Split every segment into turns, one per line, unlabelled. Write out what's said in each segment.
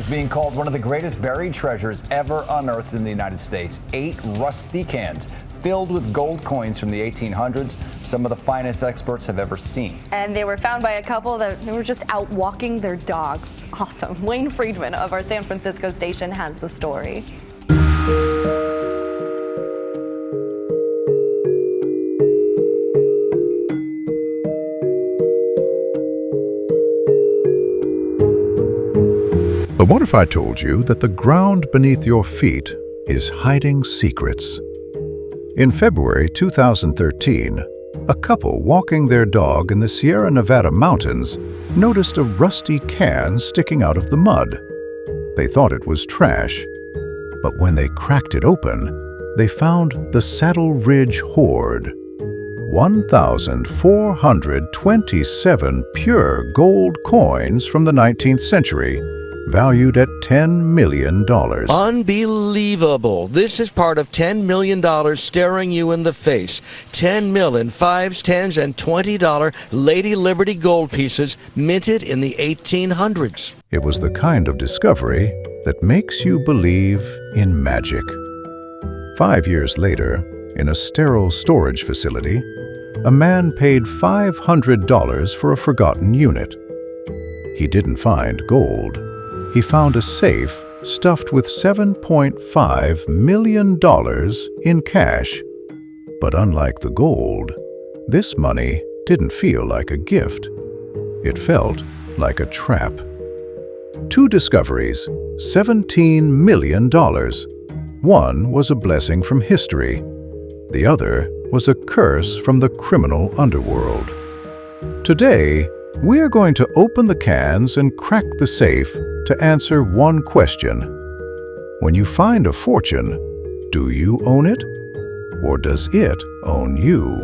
is being called one of the greatest buried treasures ever unearthed in the United States. 8 rusty cans filled with gold coins from the 1800s, some of the finest experts have ever seen.
And they were found by a couple that were just out walking their dogs. Awesome. Wayne Friedman of our San Francisco station has the story.
But what if I told you that the ground beneath your feet is hiding secrets? In February 2013, a couple walking their dog in the Sierra Nevada mountains noticed a rusty can sticking out of the mud. They thought it was trash, but when they cracked it open, they found the Saddle Ridge Hoard. 1,427 pure gold coins from the 19th century, valued at $10 million.
Unbelievable. This is part of $10 million staring you in the face. 10 mil in 5s, 10s, and $20 Lady Liberty gold pieces minted in the 1800s.
It was the kind of discovery that makes you believe in magic. 5 years later, in a sterile storage facility, a man paid $500 for a forgotten unit. He didn't find gold. He found a safe stuffed with $7.5 million in cash. But unlike the gold, this money didn't feel like a gift. It felt like a trap. 2 discoveries, $17 million. One was a blessing from history. The other was a curse from the criminal underworld. Today, we're going to open the cans and crack the safe to answer one question. When you find a fortune, do you own it, or does it own you?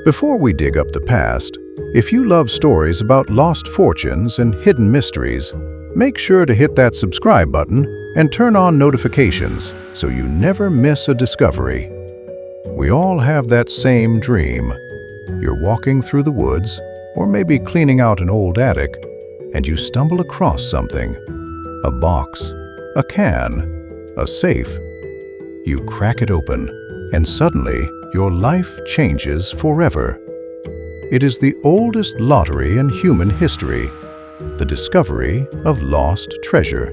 Before we dig up the past, if you love stories about lost fortunes and hidden mysteries, make sure to hit that subscribe button and turn on notifications so you never miss a discovery. We all have that same dream. You're walking through the woods, or maybe cleaning out an old attic, and you stumble across something. A box, a can, a safe. You crack it open, and suddenly your life changes forever. It is the oldest lottery in human history, the discovery of lost treasure.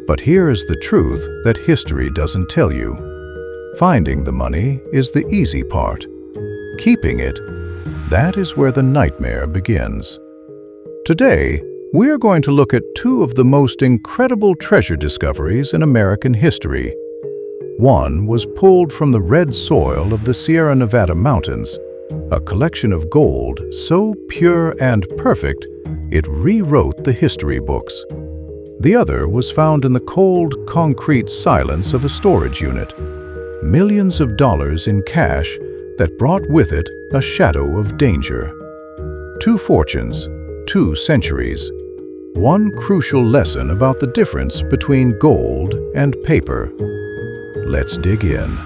But here is the truth that history doesn't tell you. Finding the money is the easy part. Keeping it, that is where the nightmare begins. Today, we're going to look at 2 of the most incredible treasure discoveries in American history. One was pulled from the red soil of the Sierra Nevada mountains, a collection of gold so pure and perfect it rewrote the history books. The other was found in the cold, concrete silence of a storage unit. Millions of dollars in cash that brought with it a shadow of danger. 2 fortunes, 2 centuries. One crucial lesson about the difference between gold and paper. Let's dig in.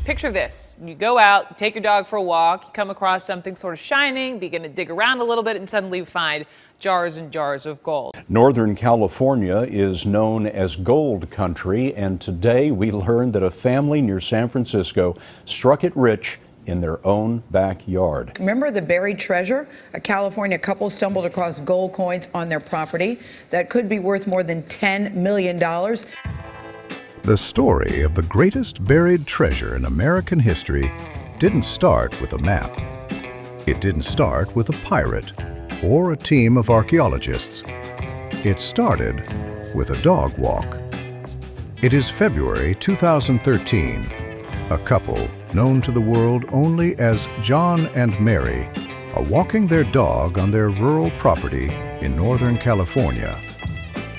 Picture this. You go out, you take your dog for a walk, you come across something sort of shining, begin to dig around a little bit, and suddenly you find jars and jars of gold.
Northern California is known as gold country, and today we learned that a family near San Francisco struck it rich in their own backyard.
Remember the buried treasure? A California couple stumbled across gold coins on their property that could be worth more than $10 million.
The story of the greatest buried treasure in American history didn't start with a map. It didn't start with a pirate or a team of archaeologists. It started with a dog walk. It is February 2013. A couple, known to the world only as John and Mary, are walking their dog on their rural property in Northern California.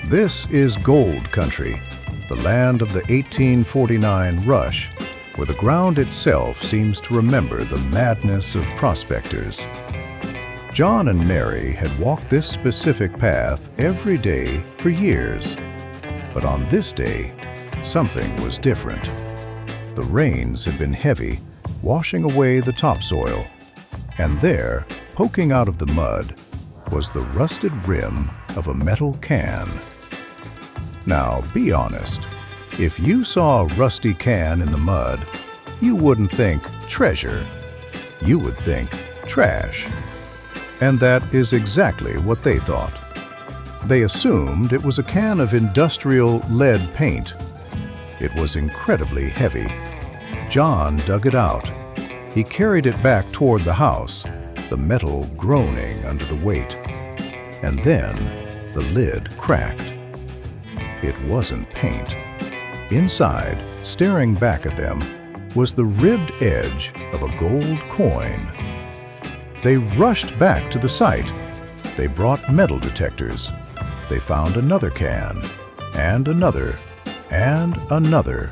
This is gold country, the land of the 1849 rush, where the ground itself seems to remember the madness of prospectors. John and Mary had walked this specific path every day for years. But on this day, something was different. The rains had been heavy, washing away the topsoil, and there, poking out of the mud, was the rusted rim of a metal can. Now, be honest. If you saw a rusty can in the mud, you wouldn't think treasure. You would think trash. And that is exactly what they thought. They assumed it was a can of industrial lead paint. It was incredibly heavy. John dug it out. He carried it back toward the house, the metal groaning under the weight. And then the lid cracked. It wasn't paint. Inside, staring back at them, was the ribbed edge of a gold coin. They rushed back to the site. They brought metal detectors. They found another can, and another, and another.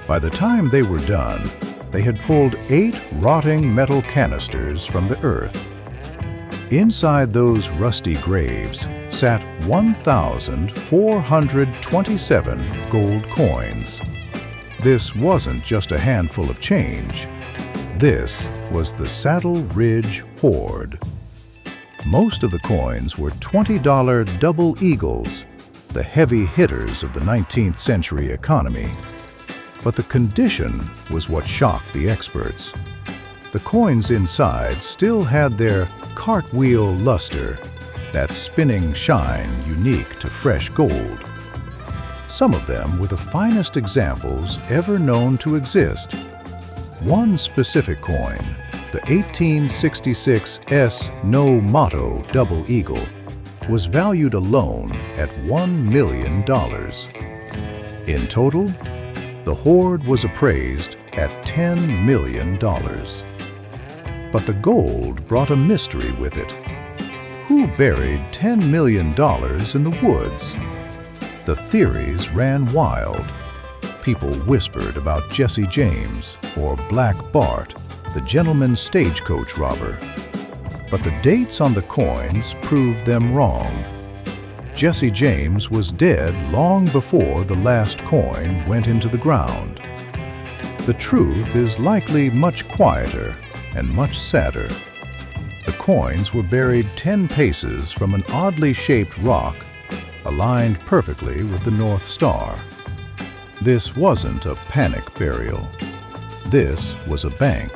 By the time they were done, they had pulled 8 rotting metal canisters from the earth. Inside those rusty graves sat 1,427 gold coins. This wasn't just a handful of change. This was the Saddle Ridge Hoard. Most of the coins were $20 double eagles, the heavy hitters of the 19th century economy. But the condition was what shocked the experts. The coins inside still had their cartwheel luster, that spinning shine unique to fresh gold. Some of them were the finest examples ever known to exist. One specific coin, the 1866 S No Motto double eagle, was valued alone at $1 million. In total, the hoard was appraised at $10 million. But the gold brought a mystery with it. Who buried $10 million in the woods? The theories ran wild. People whispered about Jesse James or Black Bart, the gentleman stagecoach robber. But the dates on the coins proved them wrong. Jesse James was dead long before the last coin went into the ground. The truth is likely much quieter and much sadder. The coins were buried 10 paces from an oddly shaped rock, aligned perfectly with the North Star. This wasn't a panic burial. This was a bank.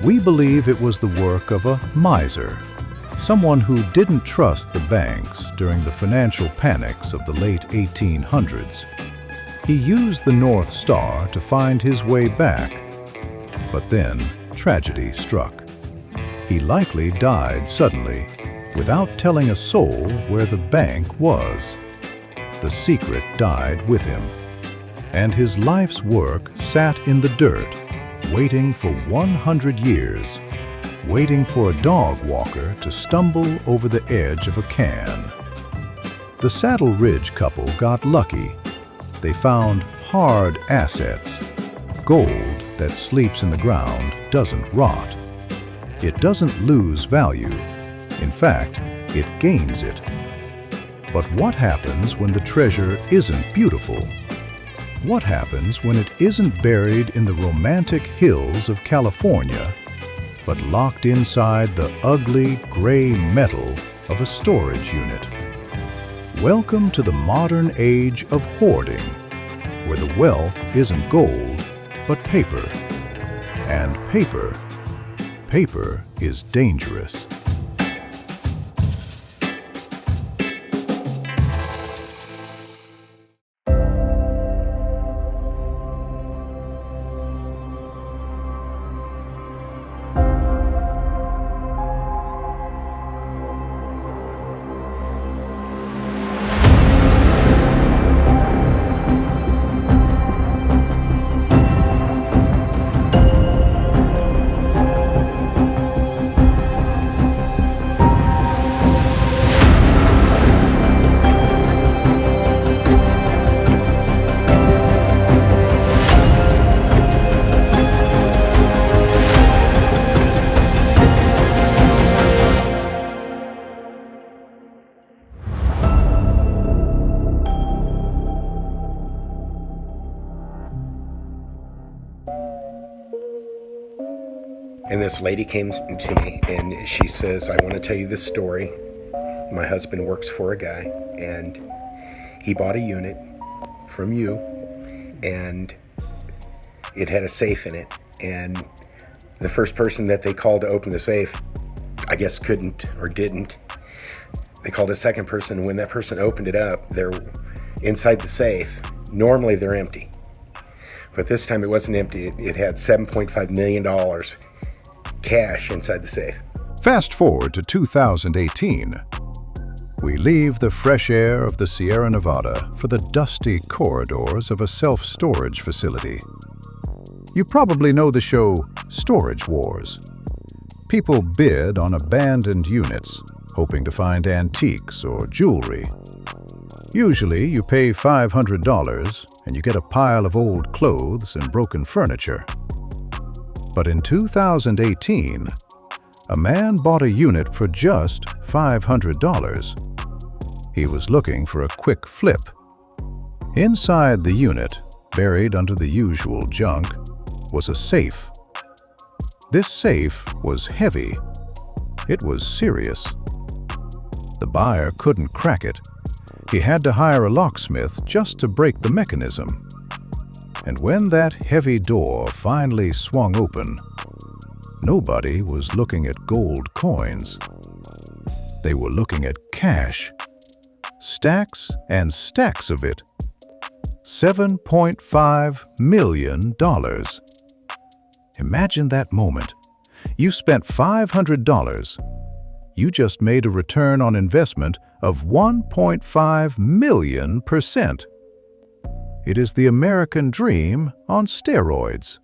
We believe it was the work of a miser, someone who didn't trust the banks during the financial panics of the late 1800s. He used the North Star to find his way back. But then tragedy struck. He likely died suddenly, without telling a soul where the bank was. The secret died with him, and his life's work sat in the dirt, waiting for 100 years, waiting for a dog walker to stumble over the edge of a can. The Saddle Ridge couple got lucky. They found hard assets. Gold that sleeps in the ground doesn't rot. It doesn't lose value. In fact, it gains it. But what happens when the treasure isn't beautiful? What happens when it isn't buried in the romantic hills of California, but locked inside the ugly gray metal of a storage unit? Welcome to the modern age of hoarding, where the wealth isn't gold, but paper. And paper is dangerous.
this lady came to me and she says, I want to tell you this story. My husband works for a guy and he bought a unit from you and it had a safe in it. And the first person that they called to open the safe, I guess couldn't or didn't. They called a second person, and when that person opened it up, they're inside the safe. Normally they're empty. But this time it wasn't empty. It had $7.5 million cash inside the safe.
Fast forward to 2018. We leave the fresh air of the Sierra Nevada for the dusty corridors of a self-storage facility. You probably know the show Storage Wars. People bid on abandoned units, hoping to find antiques or jewelry. Usually you pay $500 and you get a pile of old clothes and broken furniture. But in 2018, a man bought a unit for just $500. He was looking for a quick flip. Inside the unit, buried under the usual junk, was a safe. This safe was heavy. It was serious. The buyer couldn't crack it. He had to hire a locksmith just to break the mechanism. And when that heavy door finally swung open, nobody was looking at gold coins. They were looking at cash. Stacks and stacks of it. $7.5 million. Imagine that moment. You spent $500. You just made a return on investment of 1.5 million%. It is the American dream on steroids.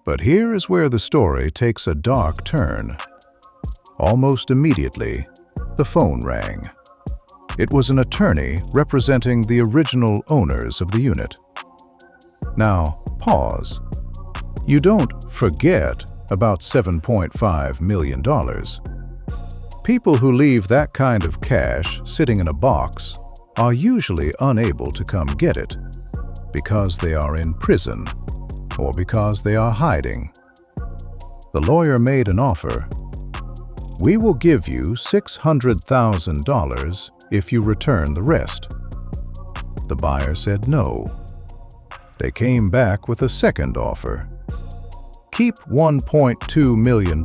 But here is where the story takes a dark turn. Almost immediately, the phone rang. It was an attorney representing the original owners of the unit. Now, pause. You don't forget about $7.5 million. People who leave that kind of cash sitting in a box are usually unable to come get it because they are in prison or because they are hiding. The lawyer made an offer. We will give you $600,000 if you return the rest. The buyer said no. They came back with a second offer. Keep $1.2 million.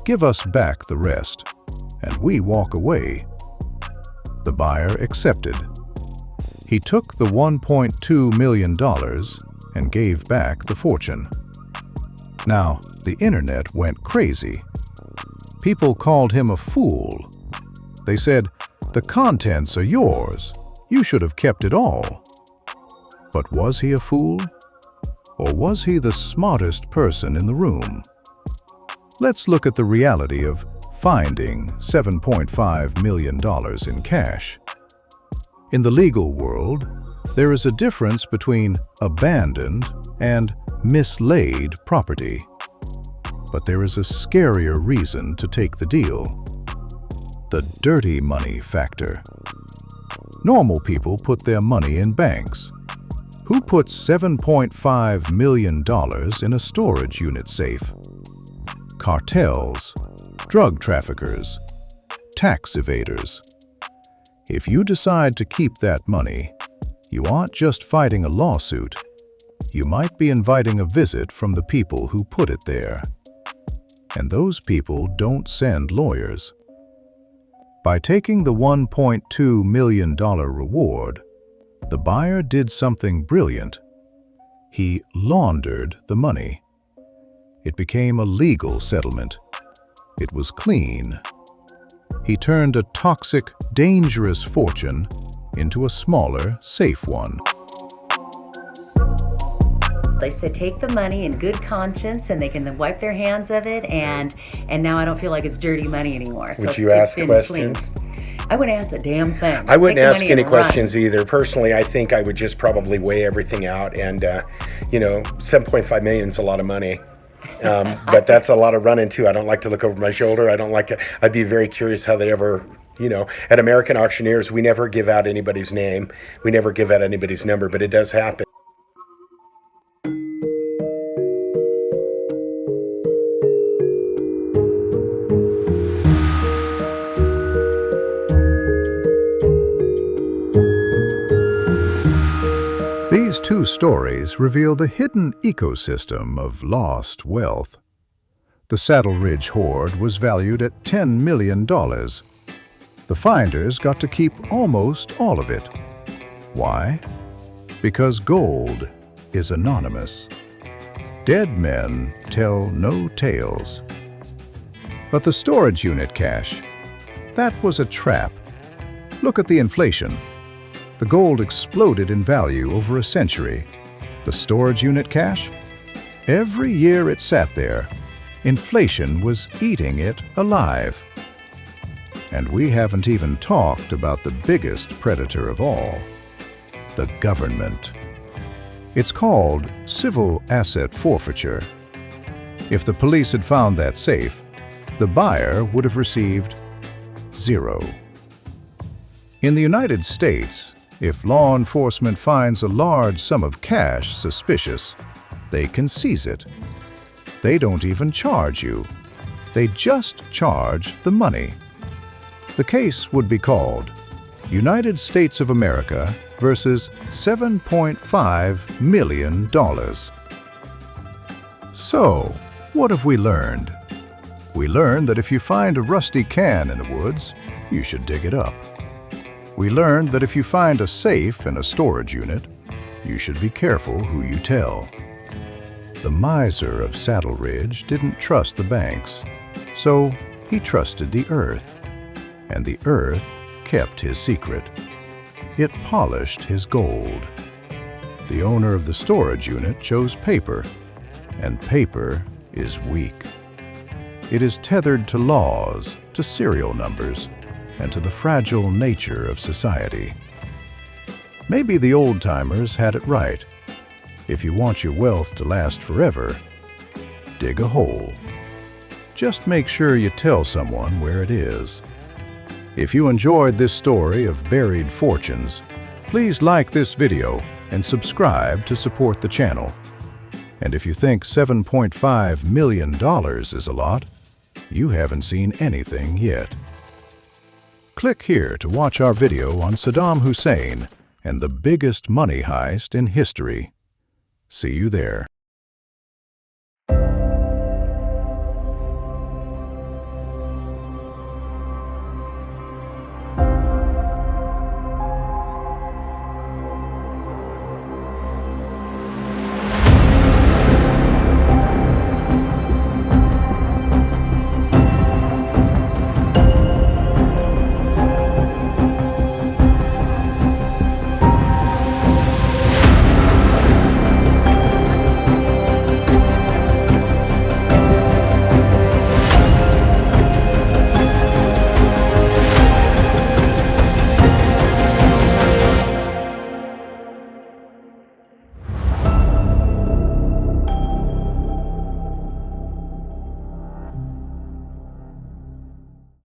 Give us back the rest, and we walk away. The buyer accepted. He took the $1.2 million and gave back the fortune. Now, the internet went crazy. People called him a fool. They said, "The contents are yours. You should have kept it all." But was he a fool? Or was he the smartest person in the room? Let's look at the reality of finding $7.5 million in cash. In the legal world, there is a difference between abandoned and mislaid property. But there is a scarier reason to take the deal. The dirty money factor. Normal people put their money in banks. Who puts $7.5 million in a storage unit safe? Cartels, drug traffickers, tax evaders. If you decide to keep that money, you aren't just fighting a lawsuit. You might be inviting a visit from the people who put it there. And those people don't send lawyers. By taking the $1.2 million reward, the buyer did something brilliant. He laundered the money. It became a legal settlement. It was clean. He turned a toxic, dangerous fortune into a smaller, safe one.
They said take the money in good conscience and they can then wipe their hands of it, and now I don't feel like it's dirty money anymore. So
Would you ask questions?
Clean. I wouldn't ask a damn thing.
I wouldn't ask any questions either. Personally, I think I would just probably weigh everything out. And, $7.5 million is a lot of money. But that's a lot of running too. I don't like to look over my shoulder. I'd be very curious how they ever, at American Auctioneers, we never give out anybody's name. We never give out anybody's number, but it does happen.
These two stories reveal the hidden ecosystem of lost wealth. The Saddle Ridge hoard was valued at $10 million. The finders got to keep almost all of it. Why? Because gold is anonymous. Dead men tell no tales. But the storage unit cache, that was a trap. Look at the inflation. The gold exploded in value over a century. The storage unit cache? Every year it sat there, inflation was eating it alive. And we haven't even talked about the biggest predator of all, the government. It's called civil asset forfeiture. If the police had found that safe, the buyer would have received zero. In the United States, if law enforcement finds a large sum of cash suspicious, they can seize it. They don't even charge you. They just charge the money. The case would be called United States of America versus $7.5 million. So, what have we learned? We learned that if you find a rusty can in the woods, you should dig it up. We learned that if you find a safe in a storage unit, you should be careful who you tell. The miser of Saddle Ridge didn't trust the banks, so he trusted the earth. And the earth kept his secret. It polished his gold. The owner of the storage unit chose paper, and paper is weak. It is tethered to laws, to serial numbers, and to the fragile nature of society. Maybe the old-timers had it right. If you want your wealth to last forever, dig a hole. Just make sure you tell someone where it is. If you enjoyed this story of buried fortunes, please like this video and subscribe to support the channel. And if you think $7.5 million is a lot, you haven't seen anything yet. Click here to watch our video on Saddam Hussein and the biggest money heist in history. See you there.